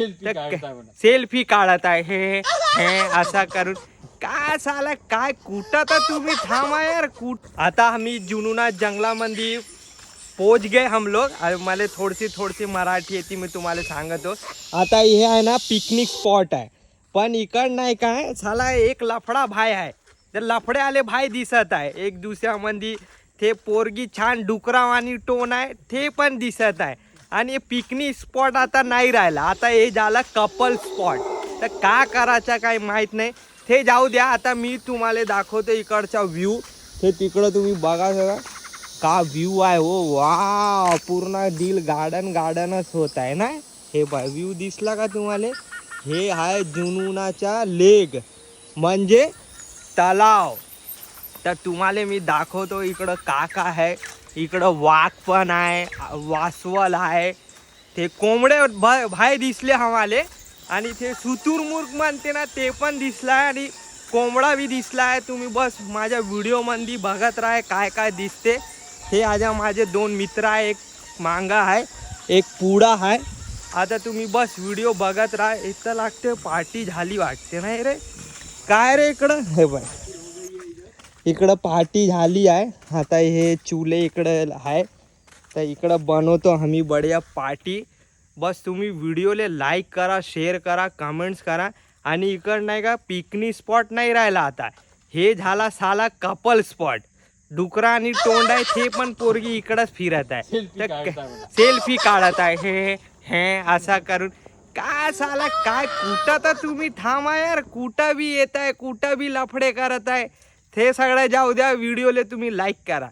Selfie काढत आहे हे असा करून काय साला काय कुठं तर तुम्ही थांबा यार आता आम्ही जुनूना जंगलामध्ये पोच गए हम लोग. मला थोडीशी मराठी येते मी तुम्हाला सांगतो. आता हे आहे ना पिकनिक स्पॉट आहे पण इकड नाही काय साला एक लफडा भाई आहे. तर लफडे आले भाई दिसत आहे एक दुसऱ्यामध्ये ते पोरगी छान डुकरावानी टोन आहे ते पण दिसत आहे. आणि पिकनिक स्पॉट आता नाही राहिला आता हे झालं कपल स्पॉट. तर का करायचं काही माहीत नाही ते जाऊ द्या. आता मी तुम्हाला दाखवतो इकडचा व्ह्यू. ते तिकडं तुम्ही बघा सगळं का व्ह्यू आहे हो वा पूर्ण दिल गार्डनच होत आहे ना. हे बघ व्ह्यू दिसला का तुम्हाला. हे आहे जुनूनाचा लेक म्हणजे तलाव. तर तुम्हाला मी दाखवतो इकडं का आहे. इकडं वाघ पण आहे वासवल आहे ते कोंबडे भाई दिसले आम्हाला. आणि ते शुतुरमुर्ग म्हणते ना ते पण दिसला आहे आणि कोंबडा बी दिसला आहे. तुम्ही बस माझ्या व्हिडिओमध्ये बघत राहा काय दिसते. हे आज माझे दोन मित्र आहे एक मांगा आहे एक पुडा आहे. आता तुम्ही बस व्हिडिओ बघत राहा. इथं लागते पार्टी झाली वाटते नाही रे काय रे इकडं. हे बाय इकडं पार्टी झाली आहे. आता हे चुले इकडं आहे तर इकडं बनवतो आम्ही बढिया पार्टी. बस तुम्ही व्हिडिओला लाईक करा शेअर करा कमेंट्स करा. आणि इकडं नाही का पिकनिक स्पॉट नाही राहिला आता हे झाला साला कपल स्पॉट. डुकरा आणि तोंड आहे ते पण पोरगी इकडंच फिरत आहे सेल्फी काढत आहे हे असा करून काय साला काय कुठं तर तुम्ही थांबा यार कुठं बी येत आहे कुठं बी लफडे करत आहे. ते सगळं जाऊ द्या व्हिडिओला तुम्ही लाईक करा.